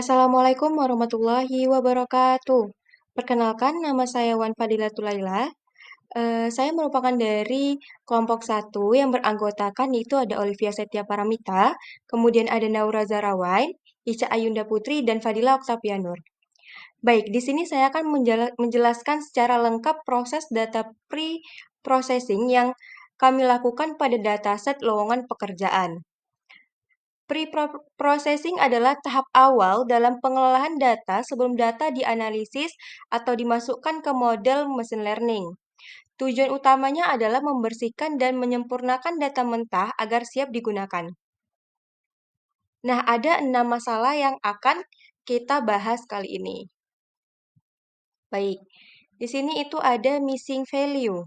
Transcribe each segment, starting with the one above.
Assalamualaikum warahmatullahi wabarakatuh. Perkenalkan, nama saya Wan Fadilatul Laila. Saya merupakan dari kelompok satu yang beranggotakan yaitu ada Olivia Setia Paramita, kemudian ada Naura Zarawain, Ica Ayunda Putri, dan Fadila Oktavianur. Baik, di sini saya akan menjelaskan secara lengkap proses data pre-processing yang kami lakukan pada dataset lowongan pekerjaan. Pre-processing adalah tahap awal dalam pengelolaan data sebelum data dianalisis atau dimasukkan ke model machine learning. Tujuan utamanya adalah membersihkan dan menyempurnakan data mentah agar siap digunakan. Nah, ada 6 masalah yang akan kita bahas kali ini. Baik, di sini itu ada missing value.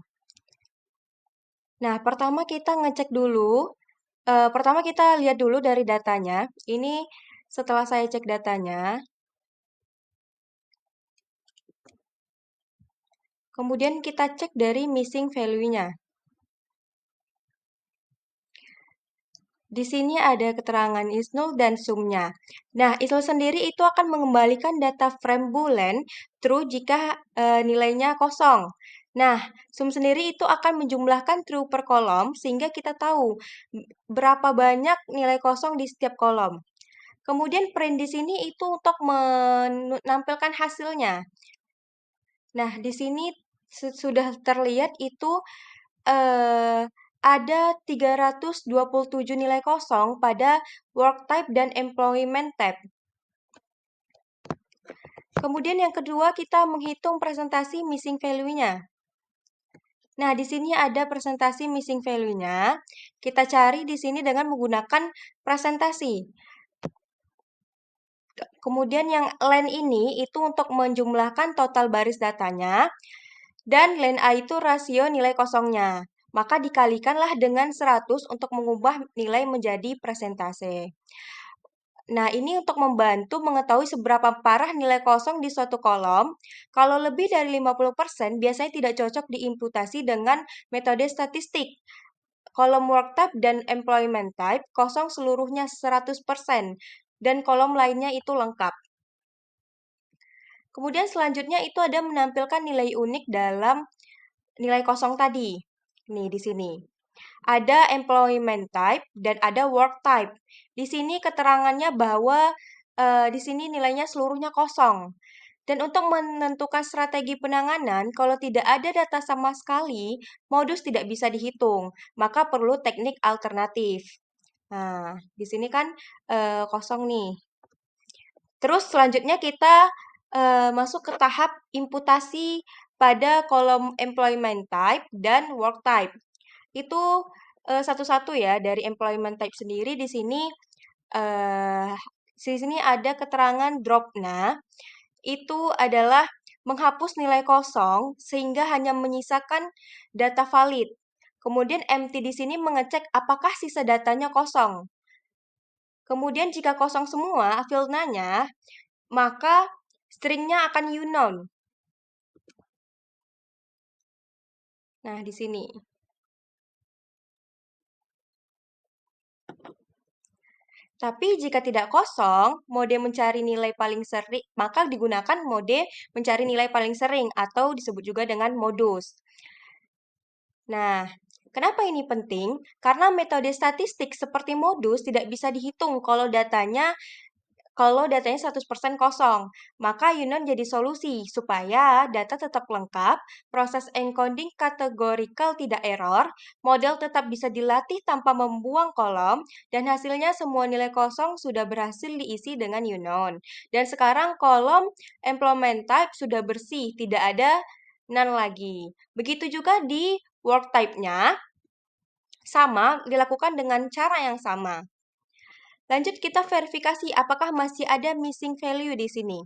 Nah, pertama kita lihat dulu dari datanya. Ini setelah saya cek datanya, kemudian kita cek dari missing value-nya. Di sini ada keterangan is null dan sum-nya. Nah, is null sendiri itu akan mengembalikan data frame boolean true jika nilainya kosong. Nah, sum sendiri itu akan menjumlahkan true per kolom sehingga kita tahu berapa banyak nilai kosong di setiap kolom. Kemudian print di sini itu untuk menampilkan hasilnya. Nah, di sini sudah terlihat itu eh, ada 327 nilai kosong pada work type dan employment type. Kemudian yang kedua kita menghitung presentasi missing value-nya. Nah, di sini ada presentasi missing value-nya. Kita cari di sini dengan menggunakan presentasi. Kemudian yang len ini itu untuk menjumlahkan total baris datanya. Dan len A itu rasio nilai kosongnya. Maka dikalikanlah dengan 100 untuk mengubah nilai menjadi presentase. Nah, ini untuk membantu mengetahui seberapa parah nilai kosong di suatu kolom. Kalau lebih dari 50%, biasanya tidak cocok diimputasi dengan metode statistik. Kolom work type dan employment type kosong seluruhnya 100%, dan kolom lainnya itu lengkap. Kemudian selanjutnya itu ada menampilkan nilai unik dalam nilai kosong tadi. Nih, di sini. Ada employment type dan ada work type. Di sini keterangannya bahwa di sini nilainya seluruhnya kosong. Dan untuk menentukan strategi penanganan, kalau tidak ada data sama sekali, modus tidak bisa dihitung. Maka perlu teknik alternatif. Nah, di sini kan kosong nih. Terus selanjutnya kita masuk ke tahap imputasi pada kolom employment type dan work type. Itu satu-satu ya dari employment type sendiri eh, di sini ada keterangan drop-nya. Itu adalah menghapus nilai kosong sehingga hanya menyisakan data valid. Kemudian empty di sini mengecek apakah sisa datanya kosong. Kemudian jika kosong semua fieldnya, maka stringnya akan unknown. Nah, di sini. Tapi jika tidak kosong, mode mencari nilai paling sering, maka digunakan mode mencari nilai paling sering atau disebut juga dengan modus. Nah, kenapa ini penting? Karena metode statistik seperti modus tidak bisa dihitung kalau datanya 100% kosong. Maka Yunon jadi solusi supaya data tetap lengkap, proses encoding categorical tidak error, model tetap bisa dilatih tanpa membuang kolom, dan hasilnya semua nilai kosong sudah berhasil diisi dengan Yunon. Dan sekarang kolom employment type sudah bersih, tidak ada none lagi. Begitu juga di work type-nya, sama, dilakukan dengan cara yang sama. Lanjut kita verifikasi apakah masih ada missing value di sini.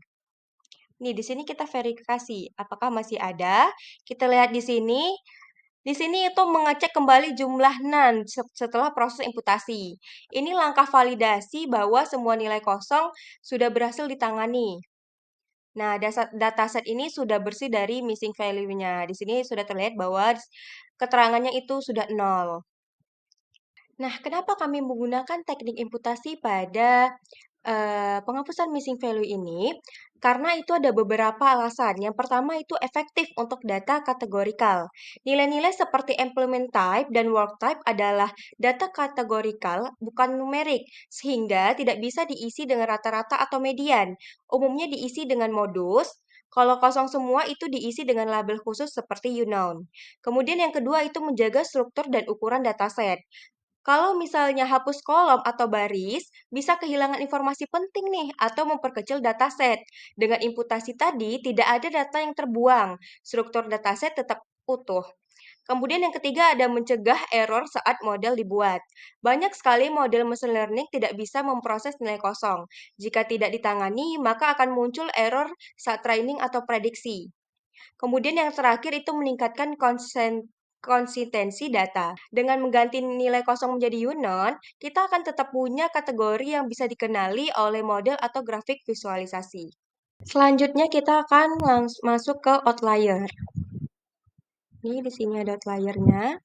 Nih, di sini kita verifikasi apakah masih ada. Kita lihat di sini. Di sini itu mengecek kembali jumlah none setelah proses imputasi. Ini langkah validasi bahwa semua nilai kosong sudah berhasil ditangani. Nah, dataset ini sudah bersih dari missing value-nya. Di sini sudah terlihat bahwa keterangannya itu sudah nol. Nah, kenapa kami menggunakan teknik imputasi pada Penghapusan missing value ini karena itu ada beberapa alasan. Yang pertama itu efektif untuk data kategorikal. Nilai-nilai seperti employment type dan work type adalah data kategorikal, bukan numerik, sehingga tidak bisa diisi dengan rata-rata atau median. Umumnya diisi dengan modus. Kalau kosong semua itu diisi dengan label khusus seperti unknown. Kemudian yang kedua itu menjaga struktur dan ukuran dataset. Kalau misalnya hapus kolom atau baris, bisa kehilangan informasi penting nih atau memperkecil dataset. Dengan imputasi tadi, tidak ada data yang terbuang. Struktur dataset tetap utuh. Kemudian yang ketiga ada mencegah error saat model dibuat. Banyak sekali model machine learning tidak bisa memproses nilai kosong. Jika tidak ditangani, maka akan muncul error saat training atau prediksi. Kemudian yang terakhir itu meningkatkan konsistensi data. Dengan mengganti nilai kosong menjadi unknown, kita akan tetap punya kategori yang bisa dikenali oleh model atau grafik visualisasi. Selanjutnya kita akan masuk ke outlier. Ini di sini ada outliernya.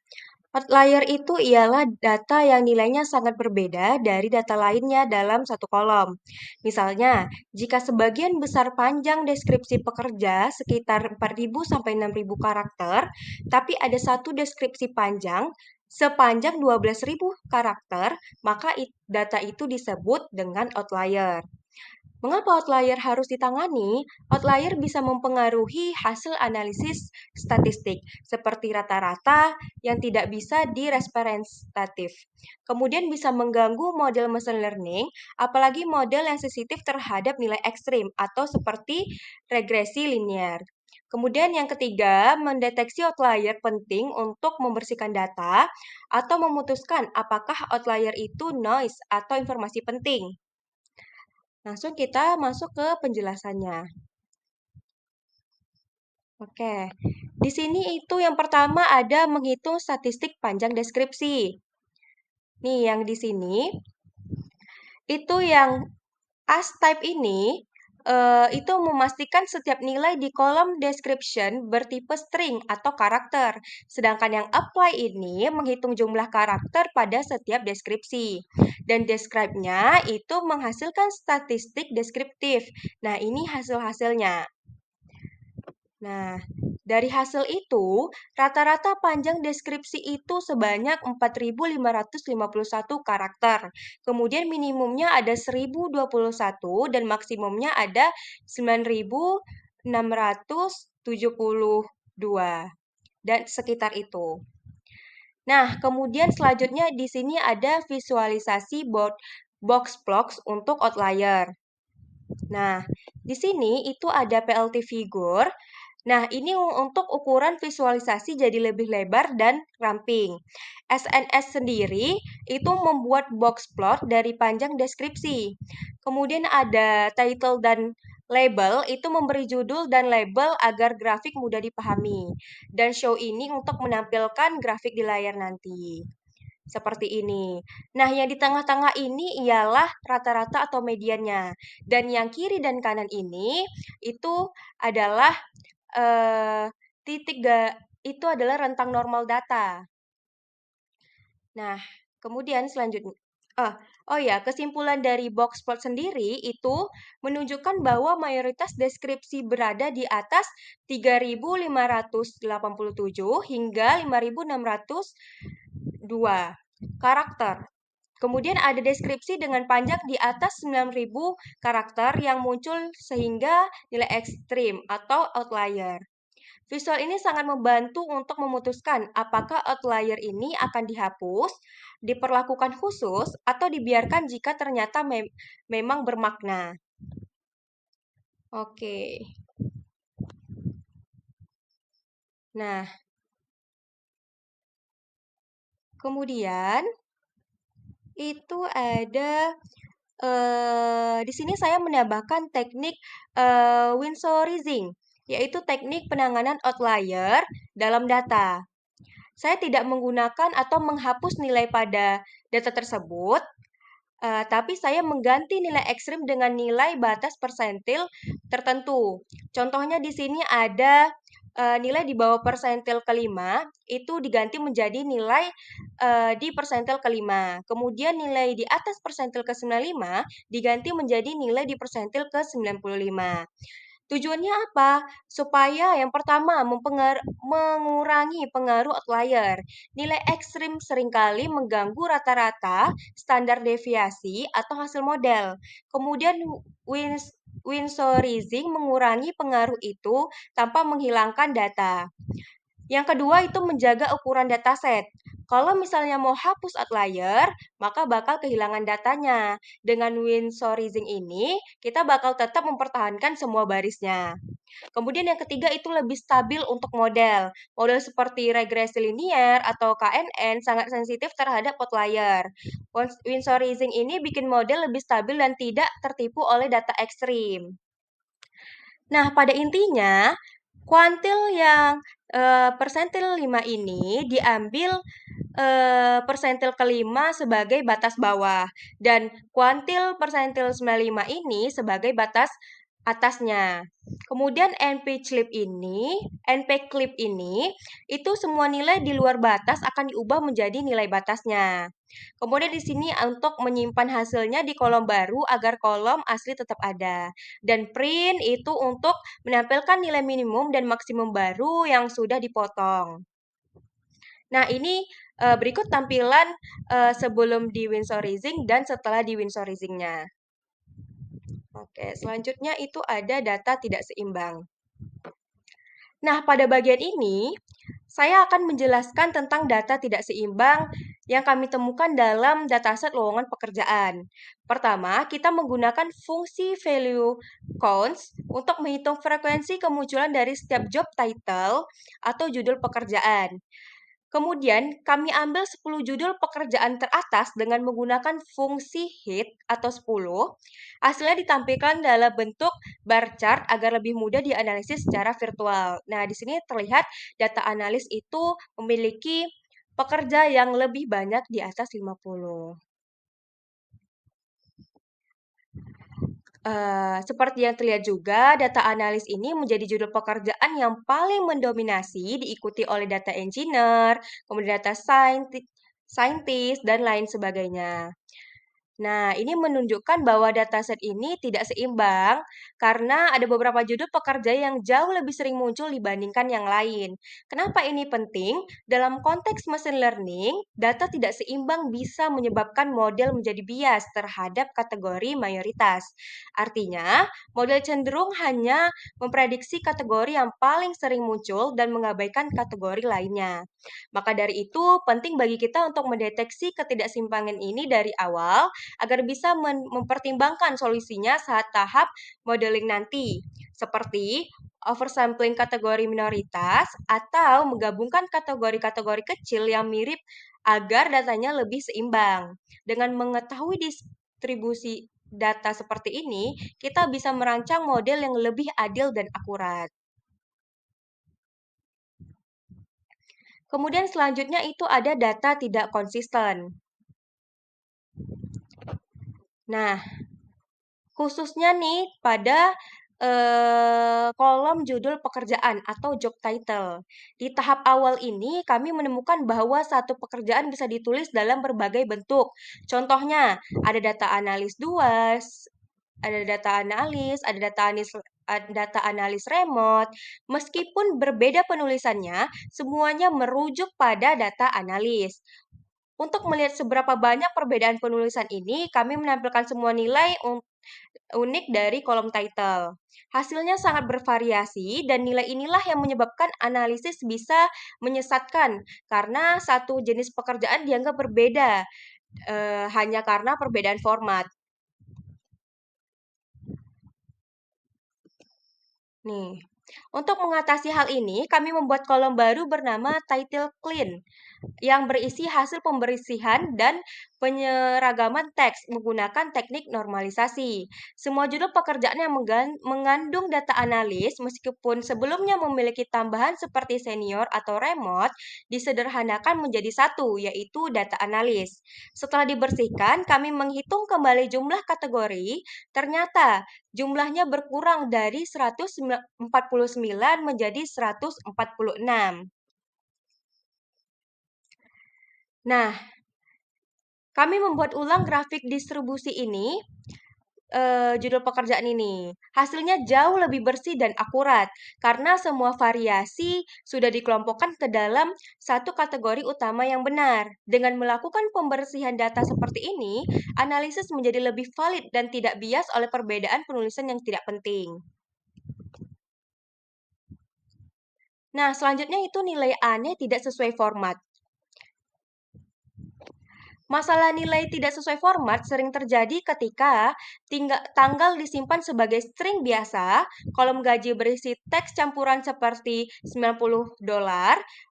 Outlier itu ialah data yang nilainya sangat berbeda dari data lainnya dalam satu kolom. Misalnya, jika sebagian besar panjang deskripsi pekerja sekitar 4.000 sampai 6.000 karakter, tapi ada satu deskripsi panjang sepanjang 12.000 karakter, maka data itu disebut dengan outlier. Mengapa outlier harus ditangani? Outlier bisa mempengaruhi hasil analisis statistik, seperti rata-rata yang tidak bisa direpresentatif. Kemudian bisa mengganggu model machine learning, apalagi model yang sensitif terhadap nilai ekstrim atau seperti regresi linear. Kemudian yang ketiga, mendeteksi outlier penting untuk membersihkan data atau memutuskan apakah outlier itu noise atau informasi penting. Langsung kita masuk ke penjelasannya. Oke, di sini itu yang pertama ada menghitung statistik panjang deskripsi. Nih, yang di sini itu yang as type ini itu memastikan setiap nilai di kolom description bertipe string atau karakter. Sedangkan yang apply ini menghitung jumlah karakter pada setiap deskripsi. Dan describe-nya itu menghasilkan statistik deskriptif. Nah, ini hasil-hasilnya. Nah, dari hasil itu, rata-rata panjang deskripsi itu sebanyak 4.551 karakter. Kemudian minimumnya ada 1.021 dan maksimumnya ada 9.672 dan sekitar itu. Nah, kemudian selanjutnya di sini ada visualisasi box plots untuk outlier. Nah, di sini itu ada PLT figure. Nah, ini untuk ukuran visualisasi jadi lebih lebar dan ramping. SNS sendiri itu membuat box plot dari panjang deskripsi. Kemudian ada title dan label itu memberi judul dan label agar grafik mudah dipahami. Dan show ini untuk menampilkan grafik di layar nanti. Seperti ini. Nah, yang di tengah-tengah ini ialah rata-rata atau mediannya. Dan yang kiri dan kanan ini itu adalah eh, titik itu adalah rentang normal data. Nah, kemudian selanjutnya, oh, oh ya, kesimpulan dari box plot sendiri itu menunjukkan bahwa mayoritas deskripsi berada di atas 3.587 hingga 5.602 karakter. Kemudian ada deskripsi dengan panjang di atas 9.000 karakter yang muncul sehingga nilai ekstrim atau outlier. Visual ini sangat membantu untuk memutuskan apakah outlier ini akan dihapus, diperlakukan khusus, atau dibiarkan jika ternyata memang bermakna. Oke. Nah, kemudian itu ada di sini saya menambahkan teknik Winsorizing, yaitu teknik penanganan outlier dalam data. Saya tidak menggunakan atau menghapus nilai pada data tersebut, tapi saya mengganti nilai ekstrim dengan nilai batas persentil tertentu. Contohnya di sini ada nilai di bawah persentil kelima itu diganti menjadi nilai di persentil kelima. Kemudian nilai di atas persentil ke-95 diganti menjadi nilai di persentil ke-95. Tujuannya apa? Supaya yang pertama mengurangi pengaruh outlier. Nilai ekstrim seringkali mengganggu rata-rata, standar deviasi, atau hasil model. Kemudian Winsorizing mengurangi pengaruh itu tanpa menghilangkan data. Yang kedua itu menjaga ukuran dataset. Kalau misalnya mau hapus outlier, maka bakal kehilangan datanya. Dengan Winsorizing ini, kita bakal tetap mempertahankan semua barisnya. Kemudian yang ketiga itu lebih stabil untuk model. Model seperti regresi linier atau KNN sangat sensitif terhadap outlier. Winsorizing ini bikin model lebih stabil dan tidak tertipu oleh data ekstrim. Nah, pada intinya, kuantil yang persentil 5 ini diambil persentil kelima sebagai batas bawah dan kuantil persentil 95 ini sebagai batas atasnya. Kemudian NP clip ini itu semua nilai di luar batas akan diubah menjadi nilai batasnya. Kemudian di sini untuk menyimpan hasilnya di kolom baru agar kolom asli tetap ada. Dan print itu untuk menampilkan nilai minimum dan maksimum baru yang sudah dipotong. Nah, ini berikut tampilan sebelum di Winsorizing dan setelah di Winsorizingnya. Oke, selanjutnya itu ada data tidak seimbang. Nah, pada bagian ini, saya akan menjelaskan tentang data tidak seimbang yang kami temukan dalam dataset lowongan pekerjaan. Pertama, kita menggunakan fungsi value counts untuk menghitung frekuensi kemunculan dari setiap job title atau judul pekerjaan. Kemudian, kami ambil 10 judul pekerjaan teratas dengan menggunakan fungsi hit atau 10. Hasilnya ditampilkan dalam bentuk bar chart agar lebih mudah dianalisis secara virtual. Nah, di sini terlihat data analis itu memiliki pekerja yang lebih banyak di atas 50. Seperti yang terlihat juga, data analis ini menjadi judul pekerjaan yang paling mendominasi, diikuti oleh data engineer, kemudian data scientist, dan lain sebagainya. Nah, ini menunjukkan bahwa dataset ini tidak seimbang karena ada beberapa judul pekerja yang jauh lebih sering muncul dibandingkan yang lain. Kenapa ini penting? Dalam konteks machine learning, data tidak seimbang bisa menyebabkan model menjadi bias terhadap kategori mayoritas. Artinya, model cenderung hanya memprediksi kategori yang paling sering muncul dan mengabaikan kategori lainnya. Maka dari itu, penting bagi kita untuk mendeteksi ketidakseimbangan ini dari awal agar bisa mempertimbangkan solusinya saat tahap modeling nanti, seperti oversampling kategori minoritas atau menggabungkan kategori-kategori kecil yang mirip agar datanya lebih seimbang. Dengan mengetahui distribusi data seperti ini, kita bisa merancang model yang lebih adil dan akurat. Kemudian selanjutnya itu ada data tidak konsisten. Nah, khususnya nih pada kolom judul pekerjaan atau job title. Di tahap awal ini kami menemukan bahwa satu pekerjaan bisa ditulis dalam berbagai bentuk. Contohnya, ada data analis 2, ada data analis, ada data analis remote. Meskipun berbeda penulisannya, semuanya merujuk pada data analis. Untuk melihat seberapa banyak perbedaan penulisan ini, kami menampilkan semua nilai unik dari kolom title. Hasilnya sangat bervariasi dan nilai inilah yang menyebabkan analisis bisa menyesatkan karena satu jenis pekerjaan dianggap berbeda hanya karena perbedaan format. Nih, untuk mengatasi hal ini, kami membuat kolom baru bernama title clean. yang berisi hasil pembersihan dan penyeragaman teks menggunakan teknik normalisasi. Semua judul pekerjaan yang mengandung data analis, meskipun sebelumnya memiliki tambahan seperti senior atau remote, disederhanakan menjadi satu, yaitu data analis. Setelah dibersihkan, kami menghitung kembali jumlah kategori. Ternyata jumlahnya berkurang dari 149 menjadi 146. Nah, kami membuat ulang grafik distribusi ini, judul pekerjaan ini. Hasilnya jauh lebih bersih dan akurat karena semua variasi sudah dikelompokkan ke dalam satu kategori utama yang benar. Dengan melakukan pembersihan data seperti ini, analisis menjadi lebih valid dan tidak bias oleh perbedaan penulisan yang tidak penting. Nah, selanjutnya itu nilai aneh tidak sesuai format. Masalah nilai tidak sesuai format sering terjadi ketika tanggal disimpan sebagai string biasa, kolom gaji berisi teks campuran seperti $90,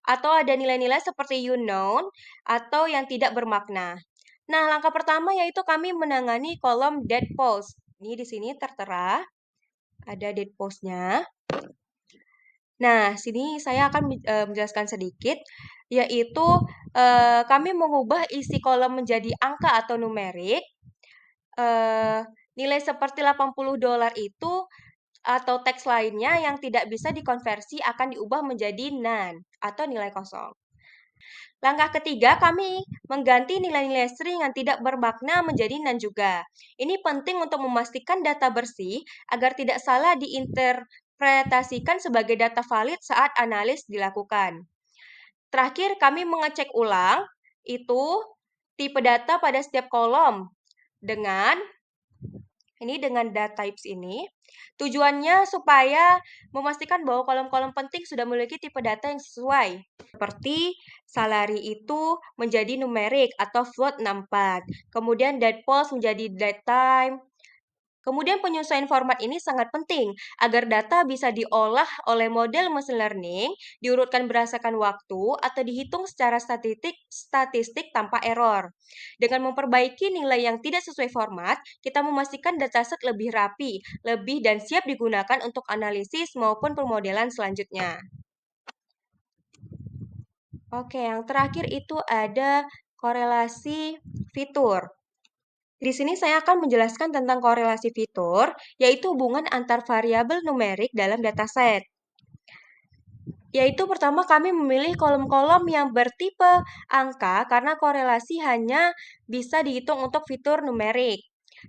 atau ada nilai-nilai seperti unknown atau yang tidak bermakna. Nah, langkah pertama yaitu kami menangani kolom dead post. Ini di sini tertera, ada dead post-nya. Nah, sini saya akan menjelaskan sedikit, yaitu kami mengubah isi kolom menjadi angka atau numerik. Nilai seperti $80 itu atau teks lainnya yang tidak bisa dikonversi akan diubah menjadi none atau nilai kosong. Langkah ketiga, kami mengganti nilai-nilai string yang tidak bermakna menjadi none juga. Ini penting untuk memastikan data bersih agar tidak salah diinterpretasikan sebagai data valid saat analis dilakukan. Terakhir, kami mengecek ulang itu tipe data pada setiap kolom dengan data types ini. Tujuannya supaya memastikan bahwa kolom-kolom penting sudah memiliki tipe data yang sesuai. Seperti salary itu menjadi numerik atau float 64. Kemudian date post menjadi date time. Kemudian penyesuaian format ini sangat penting agar data bisa diolah oleh model machine learning, diurutkan berdasarkan waktu, atau dihitung secara statistik tanpa error. Dengan memperbaiki nilai yang tidak sesuai format, kita memastikan dataset lebih rapi, lebih dan siap digunakan untuk analisis maupun pemodelan selanjutnya. Oke, yang terakhir itu ada korelasi fitur. Di sini saya akan menjelaskan tentang korelasi fitur, yaitu hubungan antar variabel numerik dalam dataset. Yaitu pertama kami memilih kolom-kolom yang bertipe angka karena korelasi hanya bisa dihitung untuk fitur numerik.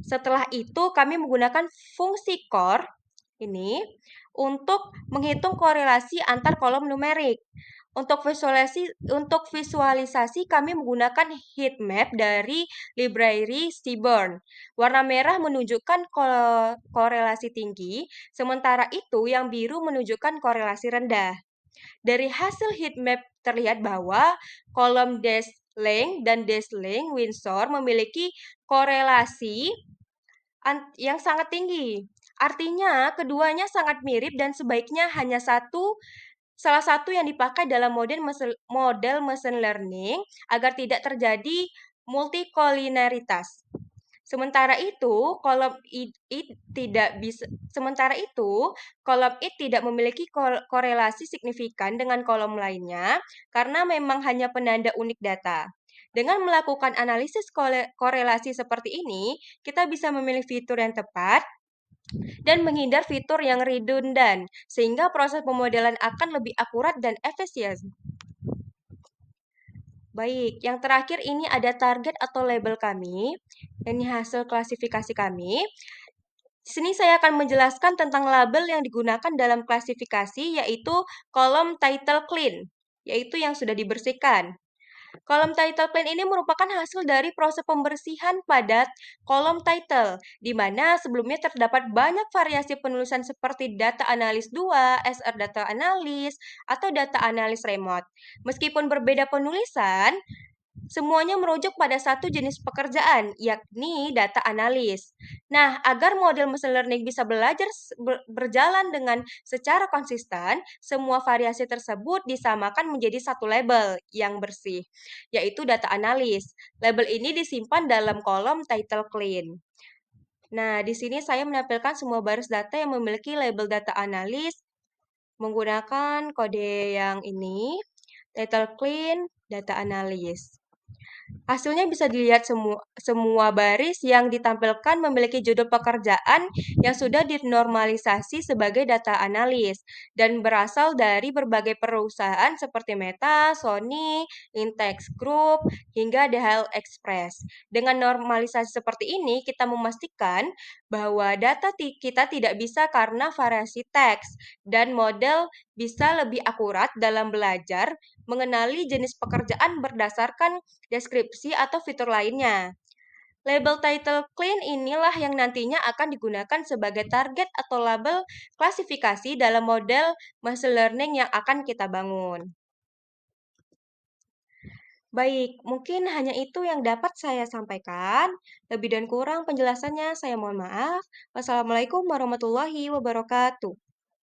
Setelah itu kami menggunakan fungsi core ini untuk menghitung korelasi antar kolom numerik. Untuk visualisasi kami menggunakan heat map dari library Seaborn. Warna merah menunjukkan korelasi tinggi, sementara itu yang biru menunjukkan korelasi rendah. Dari hasil heat map terlihat bahwa kolom dash length dan dash length Windsor memiliki korelasi yang sangat tinggi. Artinya, keduanya sangat mirip dan sebaiknya hanya salah satu yang dipakai dalam model machine learning agar tidak terjadi multikolinaritas. Sementara itu, kolom it tidak memiliki korelasi signifikan dengan kolom lainnya karena memang hanya penanda unik data. Dengan melakukan analisis korelasi seperti ini, kita bisa memilih fitur yang tepat dan menghindar fitur yang redundan, sehingga proses pemodelan akan lebih akurat dan efisien. Baik, yang terakhir ini ada target atau label kami. Ini hasil klasifikasi kami. Di sini saya akan menjelaskan tentang label yang digunakan dalam klasifikasi, yaitu kolom title clean, yaitu yang sudah dibersihkan. Kolom title clean ini merupakan hasil dari proses pembersihan pada kolom title, di mana sebelumnya terdapat banyak variasi penulisan seperti data analis 2, SR data analis, atau data analis remote. Meskipun berbeda penulisan, Semuanya merujuk pada satu jenis pekerjaan, yakni data analis. Nah, agar model machine learning bisa belajar berjalan dengan secara konsisten, semua variasi tersebut disamakan menjadi satu label yang bersih, yaitu data analis. Label ini disimpan dalam kolom title clean. Nah, di sini saya menampilkan semua baris data yang memiliki label data analis menggunakan kode yang ini, title clean, data analis. Hasilnya bisa dilihat semua baris yang ditampilkan memiliki judul pekerjaan yang sudah dinormalisasi sebagai data analis dan berasal dari berbagai perusahaan seperti Meta, Sony, Intex Group, hingga DHL Express. Dengan normalisasi seperti ini, kita memastikan bahwa data kita tidak bisa karena variasi teks dan model bisa lebih akurat dalam belajar mengenali jenis pekerjaan berdasarkan deskripsi atau fitur lainnya. Label title clean inilah yang nantinya akan digunakan sebagai target atau label klasifikasi dalam model machine learning yang akan kita bangun. Baik, mungkin hanya itu yang dapat saya sampaikan. Lebih dan kurang penjelasannya saya mohon maaf. Wassalamualaikum warahmatullahi wabarakatuh.